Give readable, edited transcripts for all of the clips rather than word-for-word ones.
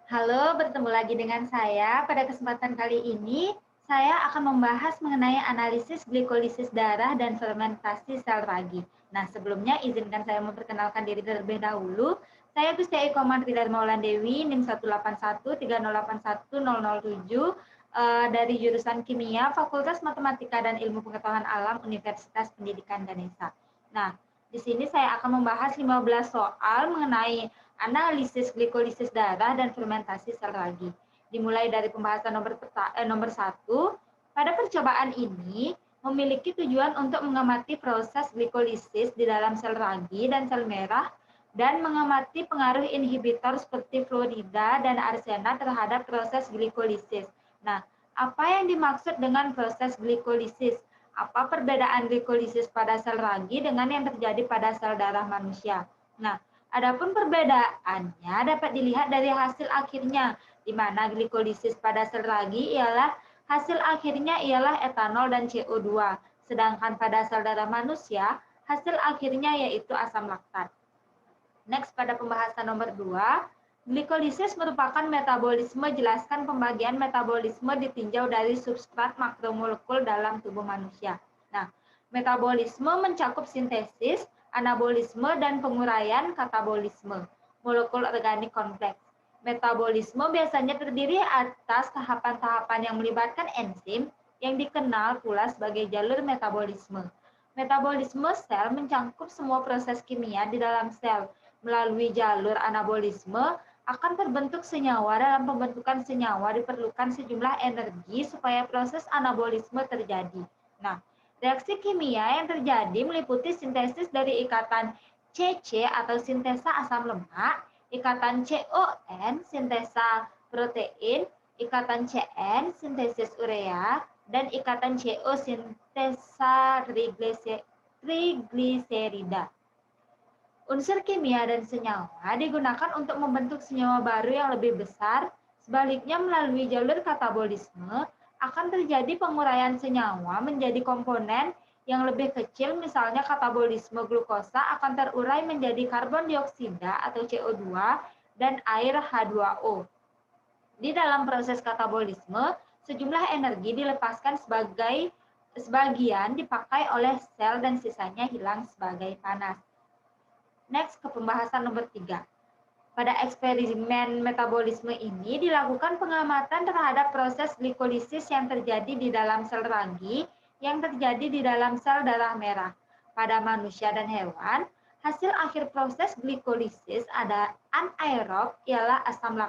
Halo, bertemu lagi dengan saya. Pada kesempatan kali ini, saya akan membahas mengenai analisis glikolisis darah dan fermentasi sel ragi. Nah, sebelumnya izinkan saya memperkenalkan diri terlebih dahulu. Saya Gustia Iko Mantri Darmaulan Dewi, NIM 18130810007, dari jurusan Kimia, Fakultas Matematika dan Ilmu Pengetahuan Alam, Universitas Pendidikan Ganesha. Nah, di sini saya akan membahas 15 soal mengenai analisis glikolisis darah dan fermentasi sel ragi. Dimulai dari pembahasan nomor 1, pada percobaan ini memiliki tujuan untuk mengamati proses glikolisis di dalam sel ragi dan sel merah dan mengamati pengaruh inhibitor seperti fluorida dan arsena terhadap proses glikolisis. Nah, apa yang dimaksud dengan proses glikolisis? Apa perbedaan glikolisis pada sel ragi dengan yang terjadi pada sel darah manusia? Nah, adapun perbedaannya dapat dilihat dari hasil akhirnya, di mana glikolisis pada sel ragi ialah hasil akhirnya ialah etanol dan CO2, sedangkan pada sel darah manusia hasil akhirnya yaitu asam laktat. Next, pada pembahasan nomor 2, glikolisis merupakan metabolisme. Jelaskan pembagian metabolisme ditinjau dari substrat makromolekul dalam tubuh manusia. Nah, metabolisme mencakup sintesis, anabolisme, dan penguraian katabolisme molekul organik kompleks. Metabolisme biasanya terdiri atas tahapan-tahapan yang melibatkan enzim yang dikenal pula sebagai jalur metabolisme. Metabolisme sel mencakup semua proses kimia di dalam sel. Melalui jalur anabolisme akan terbentuk senyawa. Dalam pembentukan senyawa diperlukan sejumlah energi supaya proses anabolisme terjadi. Nah, reaksi kimia yang terjadi meliputi sintesis dari ikatan CC atau sintesa asam lemak, ikatan CON, sintesa protein, ikatan CN, sintesis urea, dan ikatan CO, sintesa trigliserida. Unsur kimia dan senyawa digunakan untuk membentuk senyawa baru yang lebih besar. Sebaliknya, melalui jalur katabolisme akan terjadi penguraian senyawa menjadi komponen yang lebih kecil. Misalnya, katabolisme glukosa akan terurai menjadi karbon dioksida atau CO2 dan air H2O. Di dalam proses katabolisme, sejumlah energi dilepaskan sebagian dipakai oleh sel dan sisanya hilang sebagai panas. Next, ke pembahasan nomor 3. Pada eksperimen metabolisme ini dilakukan pengamatan terhadap proses glikolisis yang terjadi di dalam sel ragi yang terjadi di dalam sel darah merah. Pada manusia dan hewan, hasil akhir proses glikolisis ada anaerob ialah asam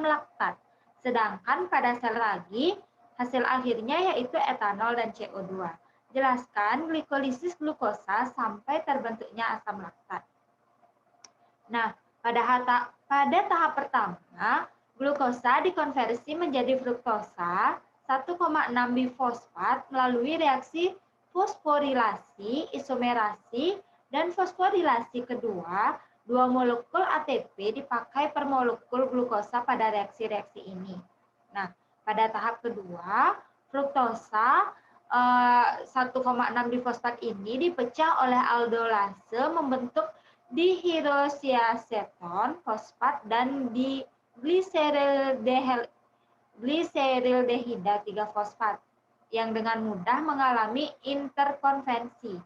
laktat. Sedangkan pada sel ragi, hasil akhirnya yaitu etanol dan CO2. Jelaskan glikolisis glukosa sampai terbentuknya asam laktat. Nah, pada tahap pertama, glukosa dikonversi menjadi fruktosa 1,6 bifosfat melalui reaksi fosforilasi, isomerasi, dan fosforilasi kedua. Dua molekul ATP dipakai per molekul glukosa pada reaksi-reaksi ini. Nah, pada tahap kedua, fruktosa 1,6 difosfat ini dipecah oleh aldolase membentuk dihidroksiaseton fosfat dan di glycerildehida 3 fosfat yang dengan mudah mengalami interkonvensi.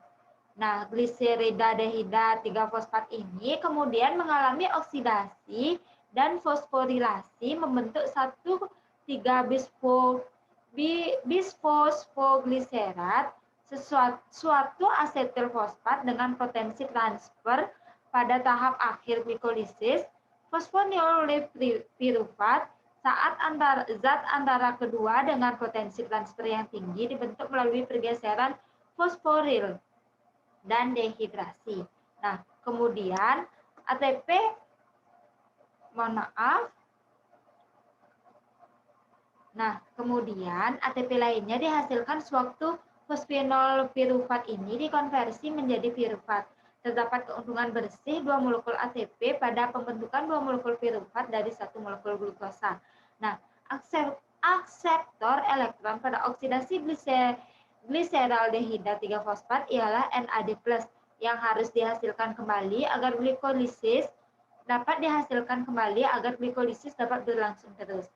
Nah, glyceridadehida 3 fosfat ini kemudian mengalami oksidasi dan fosforilasi membentuk 1,3 bisfosfogliserat, suatu asetil fosfat dengan potensi transfer pada tahap akhir glikolisis, fosfonil pirufat saat zat antara kedua dengan potensi transfer yang tinggi dibentuk melalui pergeseran fosforil dan dehidrasi. Nah, kemudian ATP, mohon maaf, Nah, kemudian ATP lainnya dihasilkan sewaktu fosfinol pirufat ini dikonversi menjadi pirufat. Terdapat keuntungan bersih 2 molekul ATP pada pembentukan 2 molekul pirufat dari 1 molekul glukosa. Nah, akseptor elektron pada oksidasi gliseraldehida 3 fosfat ialah NAD+ yang harus dihasilkan kembali agar glikolisis dapat dihasilkan kembali agar glikolisis dapat berlangsung terus.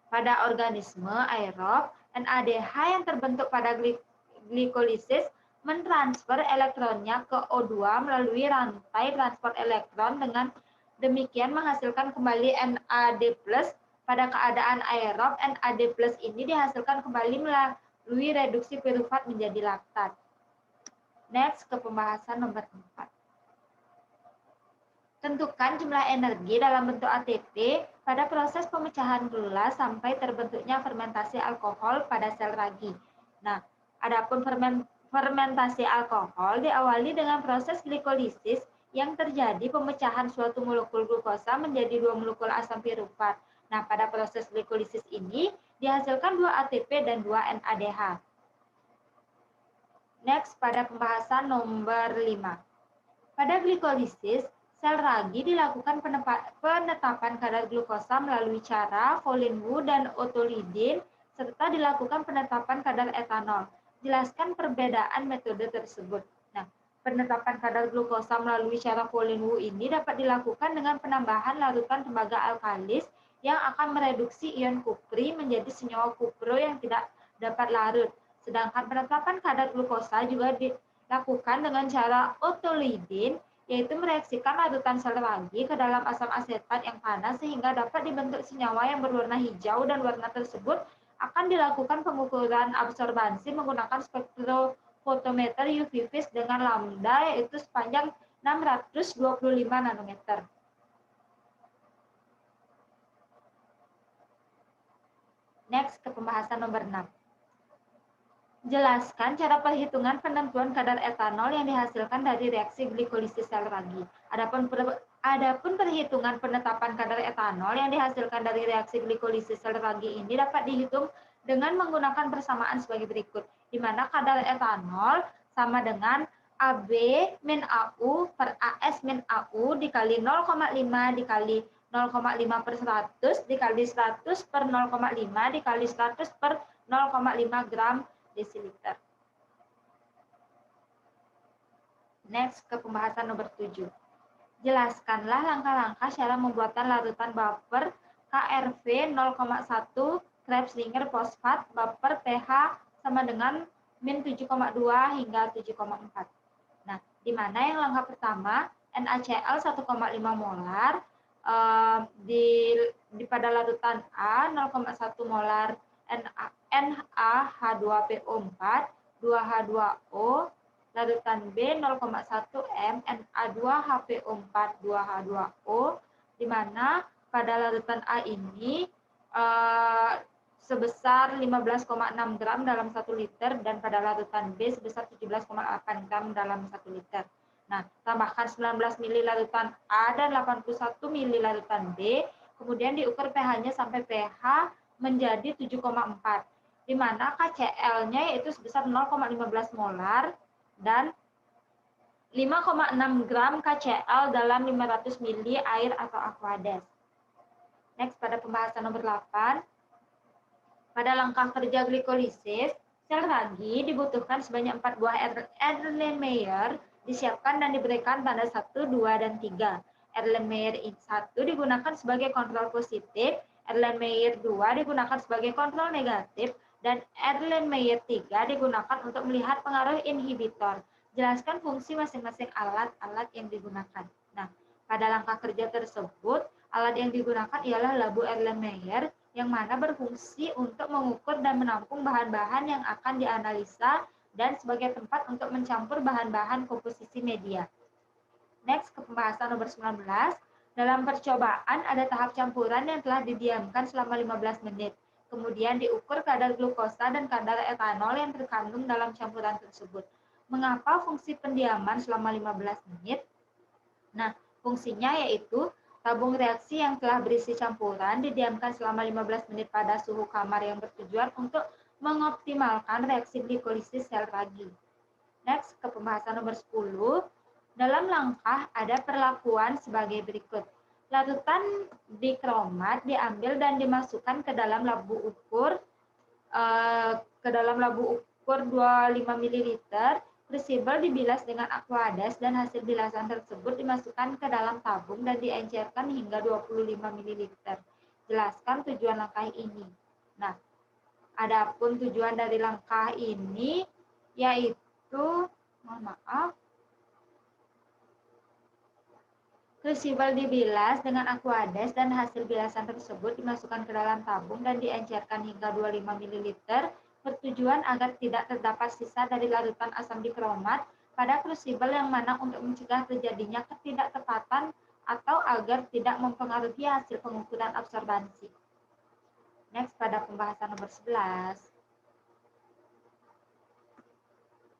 Pada organisme aerob, NADH yang terbentuk pada glikolisis mentransfer elektronnya ke O2 melalui rantai transport elektron, dengan demikian menghasilkan kembali NAD+. Pada keadaan aerob, NAD+ ini dihasilkan kembali melalui reduksi pirufat menjadi laktat. Next, ke pembahasan nomor 4. Tentukan jumlah energi dalam bentuk ATP pada proses pemecahan gula sampai terbentuknya fermentasi alkohol pada sel ragi. Nah, adapun fermentasi alkohol diawali dengan proses glikolisis yang terjadi pemecahan suatu molekul glukosa menjadi 2 molekul asam pirufat. Nah, pada proses glikolisis ini dihasilkan 2 ATP dan 2 NADH. Next, pada pembahasan nomor 5. Pada glikolisis, sel ragi dilakukan penetapan kadar glukosa melalui cara Folin-Wu dan otolidin, serta dilakukan penetapan kadar etanol. Jelaskan perbedaan metode tersebut. Nah, penetapan kadar glukosa melalui cara Folin-Wu ini dapat dilakukan dengan penambahan larutan tembaga alkalis yang akan mereduksi ion kupri menjadi senyawa kupro yang tidak dapat larut. Sedangkan penetapan kadar glukosa juga dilakukan dengan cara otolidin, yaitu mereaksikan larutan sel ragi ke dalam asam asetat yang panas sehingga dapat dibentuk senyawa yang berwarna hijau, dan warna tersebut akan dilakukan pengukuran absorbansi menggunakan spektrofotometer UV vis dengan lambda yaitu sepanjang 625 nanometer. Next, ke pembahasan nomor 6. Jelaskan cara perhitungan penentuan kadar etanol yang dihasilkan dari reaksi glikolisis sel ragi. Adapun perhitungan penetapan kadar etanol yang dihasilkan dari reaksi glikolisis sel ragi ini dapat dihitung dengan menggunakan persamaan sebagai berikut, di mana kadar etanol sama dengan AB min AU per AS min AU dikali 0,5 dikali 0,5 per 100 dikali 100 per 0,5 dikali 100 per 0,5 gram desiliter. Next, ke pembahasan nomor 7. Jelaskanlah langkah-langkah cara pembuatan larutan baper KRV 0,1 Krebslinger fosfat baper pH sama dengan min 7,2 hingga 7,4. Nah, di mana yang langkah pertama NaCl 1,5 molar di pada larutan A 0,1 molar NaH2PO4 2H2O, larutan B 0,1 m Na2HPO4 2H2O, di mana pada larutan A ini sebesar 15,6 gram dalam 1 liter dan pada larutan B sebesar 17,8 gram dalam 1 liter. Nah, tambahkan 19 ml larutan A dan 81 ml larutan B, kemudian diukur pH-nya sampai pH menjadi 7,4, di mana KCl-nya yaitu sebesar 0,15 molar dan 5,6 gram KCl dalam 500 ml air atau aquades. Next, pada pembahasan nomor 8, pada langkah kerja glikolisis, sel ragi dibutuhkan sebanyak 4 buah Erlenmeyer disiapkan dan diberikan tanda 1, 2, dan 3. Erlenmeyer 1 digunakan sebagai kontrol positif, Erlenmeyer 2 digunakan sebagai kontrol negatif, dan Erlenmeyer 3 digunakan untuk melihat pengaruh inhibitor. Jelaskan fungsi masing-masing alat-alat yang digunakan. Nah, pada langkah kerja tersebut, alat yang digunakan ialah labu Erlenmeyer yang mana berfungsi untuk mengukur dan menampung bahan-bahan yang akan dianalisa dan sebagai tempat untuk mencampur bahan-bahan komposisi media. Next, ke pembahasan nomor 19. Dalam percobaan ada tahap campuran yang telah didiamkan selama 15 menit. Kemudian diukur kadar glukosa dan kadar etanol yang terkandung dalam campuran tersebut. Mengapa fungsi pendiaman selama 15 menit? Nah, fungsinya yaitu tabung reaksi yang telah berisi campuran didiamkan selama 15 menit pada suhu kamar yang bertujuan untuk mengoptimalkan reaksi glikolisis sel ragi. Next, ke pembahasan nomor 10. Dalam langkah ada perlakuan sebagai berikut. Larutan dikromat diambil dan dimasukkan ke dalam labu ukur 25 ml Crucible dibilas dengan aqueous dan hasil bilasan tersebut dimasukkan ke dalam tabung dan diencerkan hingga 25 ml. Jelaskan tujuan langkah ini. Nah, adapun tujuan dari langkah ini yaitu, mohon maaf, crucible dibilas dengan aqueous dan hasil bilasan tersebut dimasukkan ke dalam tabung dan diencerkan hingga 25 ml bertujuan agar tidak terdapat sisa dari larutan asam dikromat pada crucible yang mana untuk mencegah terjadinya ketidaktepatan atau agar tidak mempengaruhi hasil pengukuran absorbansi. Next, pada pembahasan nomor 11.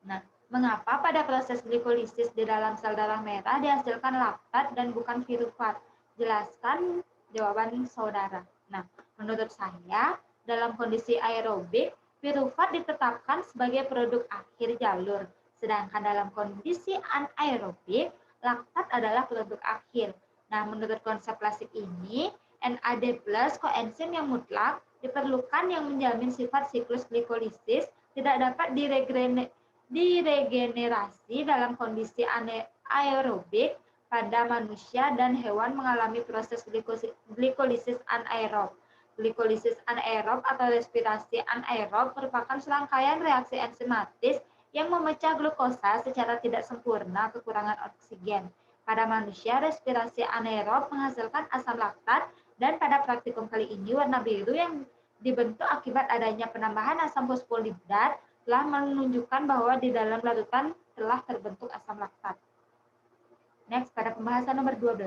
Nah, mengapa pada proses glikolisis di dalam sel darah merah dihasilkan laktat dan bukan pirufat? Jelaskan jawaban saudara. Nah, menurut saya, dalam kondisi aerobik, pirufat ditetapkan sebagai produk akhir jalur. Sedangkan dalam kondisi anaerobik, laktat adalah produk akhir. Nah, menurut konsep klasik ini, NAD+ koenzim yang mutlak diperlukan yang menjamin sifat siklus glikolisis tidak dapat diregenerasi dalam kondisi aerobik pada manusia dan hewan mengalami proses glikolisis anaerob. Glikolisis anaerob atau respirasi anaerob merupakan serangkaian reaksi enzimatis yang memecah glukosa secara tidak sempurna kekurangan oksigen. Pada manusia, respirasi anaerob menghasilkan asam laktat dan pada praktikum kali ini warna biru yang dibentuk akibat adanya penambahan asam fosfolipdat telah menunjukkan bahwa di dalam larutan telah terbentuk asam laktat. Next, pada pembahasan nomor 12,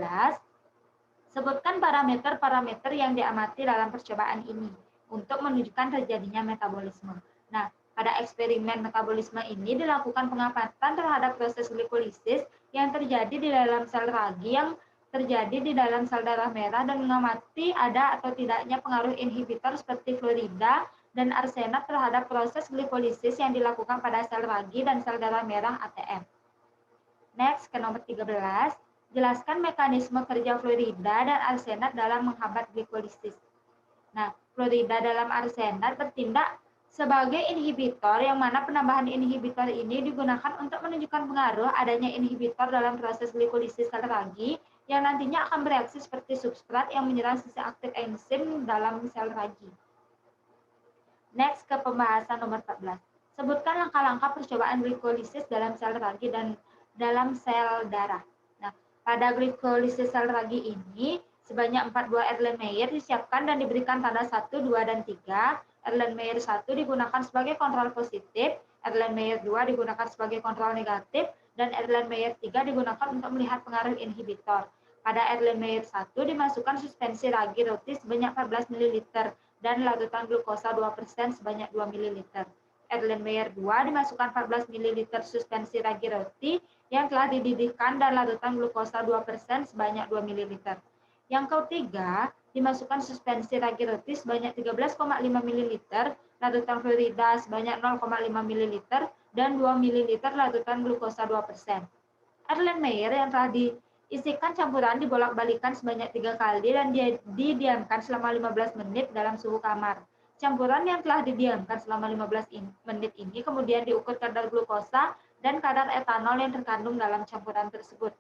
sebutkan parameter-parameter yang diamati dalam percobaan ini untuk menunjukkan terjadinya metabolisme. Nah, pada eksperimen metabolisme ini dilakukan pengamatan terhadap proses glikolisis yang terjadi di dalam sel ragi yang terjadi di dalam sel darah merah dan mengamati ada atau tidaknya pengaruh inhibitor seperti fluorida dan arsenat terhadap proses glikolisis yang dilakukan pada sel ragi dan sel darah merah ATM. Next, ke nomor 13, jelaskan mekanisme kerja fluorida dan arsenat dalam menghambat glikolisis. Nah, fluorida dalam arsenat bertindak sebagai inhibitor yang mana penambahan inhibitor ini digunakan untuk menunjukkan pengaruh adanya inhibitor dalam proses glikolisis sel ragi yang nantinya akan bereaksi seperti substrat yang menyerang sisi aktif enzim dalam sel ragi. Next, ke pembahasan nomor 14. Sebutkan langkah-langkah percobaan glikolisis dalam sel ragi dan dalam sel darah. Nah, pada glikolisis sel ragi ini, sebanyak 4 buah Erlenmeyer disiapkan dan diberikan tanda 1, 2, dan 3. Erlenmeyer 1 digunakan sebagai kontrol positif, Erlenmeyer 2 digunakan sebagai kontrol negatif, dan Erlenmeyer 3 digunakan untuk melihat pengaruh inhibitor. Pada Erlenmeyer 1 dimasukkan suspensi ragi roti sebanyak 14 ml dan larutan glukosa 2% sebanyak 2 ml. Erlenmeyer 2 dimasukkan 14 ml suspensi ragi roti yang telah dididihkan dan larutan glukosa 2% sebanyak 2 ml. Yang ketiga, dimasukkan suspensi ragi roti sebanyak 13,5 ml, larutan fluorida sebanyak 0,5 ml, dan 2 ml larutan glukosa 2%. Erlenmeyer yang telah diisikan campuran dibolak-balikan sebanyak 3 kali dan didiamkan selama 15 menit dalam suhu kamar. Campuran yang telah didiamkan selama 15 menit ini kemudian diukur kadar glukosa dan kadar etanol yang terkandung dalam campuran tersebut.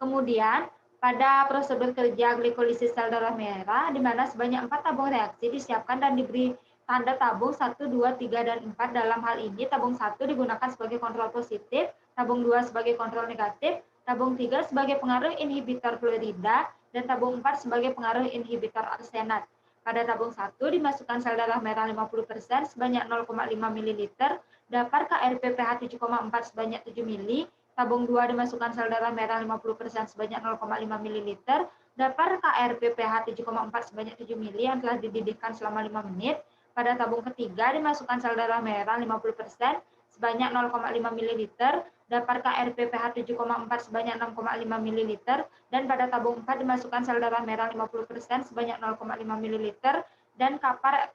Kemudian, pada prosedur kerja glikolisis sel darah merah, di mana sebanyak 4 tabung reaksi disiapkan dan diberi tanda tabung 1, 2, 3, dan 4. Dalam hal ini, tabung 1 digunakan sebagai kontrol positif, tabung 2 sebagai kontrol negatif, tabung 3 sebagai pengaruh inhibitor fluorida, dan tabung 4 sebagai pengaruh inhibitor arsenat. Pada tabung 1 dimasukkan sel darah merah 50% sebanyak 0,5 ml, dapar KRP pH 7,4 sebanyak 7 ml, tabung 2 dimasukkan sel darah merah 50% sebanyak 0,5 ml, dapar KRP pH 7,4 sebanyak 7 ml yang telah dididihkan selama 5 menit. Pada tabung ketiga dimasukkan sel darah merah 50% sebanyak 0,5 ml, dapar KRP pH 7,4 sebanyak 6,5 ml, dan pada tabung 4 dimasukkan sel darah merah 50% sebanyak 0,5 ml, dan dapar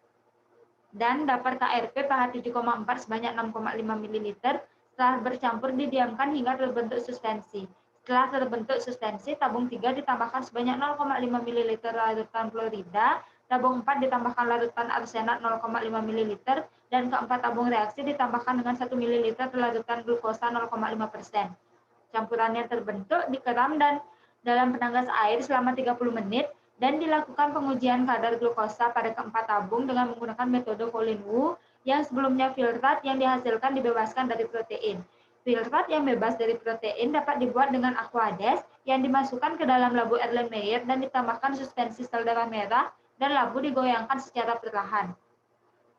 KRP pH 7,4 sebanyak 6,5 ml. Setelah bercampur didiamkan hingga terbentuk suspensi. Setelah terbentuk suspensi, tabung 3 ditambahkan sebanyak 0,5 ml larutan fluorida tabung 4 ditambahkan larutan arsenat 0,5 ml, dan keempat tabung reaksi ditambahkan dengan 1 ml larutan glukosa 0,5%. Campurannya terbentuk, dikeram dan dalam penanggas air selama 30 menit, dan dilakukan pengujian kadar glukosa pada keempat tabung dengan menggunakan metode Folin-Wu yang sebelumnya filtrat yang dihasilkan dibebaskan dari protein. Filtrat yang bebas dari protein dapat dibuat dengan Aquades yang dimasukkan ke dalam labu Erlenmeyer dan ditambahkan suspensi sel darah merah dan labu digoyangkan secara perlahan.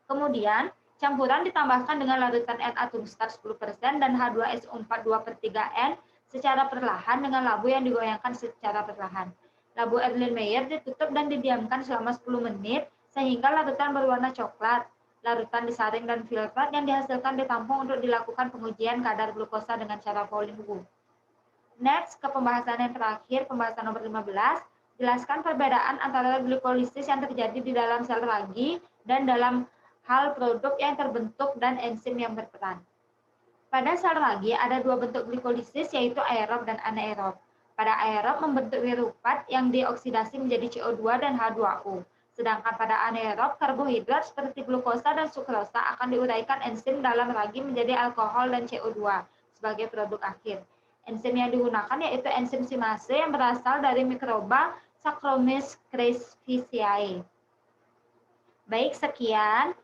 Kemudian, campuran ditambahkan dengan larutan Na tungstar 10% dan H2SO4 2/3N secara perlahan dengan labu yang digoyangkan secara perlahan. Labu Erlenmeyer ditutup dan didiamkan selama 10 menit sehingga larutan berwarna coklat. Larutan disaring dan filtrat yang dihasilkan ditampung untuk dilakukan pengujian kadar glukosa dengan cara Folin-Wu. Next, ke pembahasan yang terakhir, pembahasan nomor 15. Jelaskan perbedaan antara glikolisis yang terjadi di dalam sel ragi dan dalam hal produk yang terbentuk dan enzim yang berperan. Pada sel ragi ada dua bentuk glikolisis, yaitu aerob dan anaerob. Pada aerob membentuk wirupat yang dioksidasi menjadi CO2 dan H2O. Sedangkan pada anaerob, karbohidrat seperti glukosa dan sukrosa akan diuraikan enzim dalam ragi menjadi alkohol dan CO2 sebagai produk akhir. Enzim yang digunakan yaitu enzim simase yang berasal dari mikroba Saccharomyces cerevisiae. Baik, sekian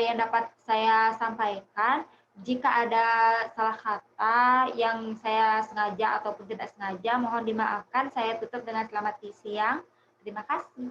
yang dapat saya sampaikan. Jika ada salah kata yang saya sengaja ataupun tidak sengaja, mohon dimaafkan. Saya tutup dengan selamat siang. Terima kasih.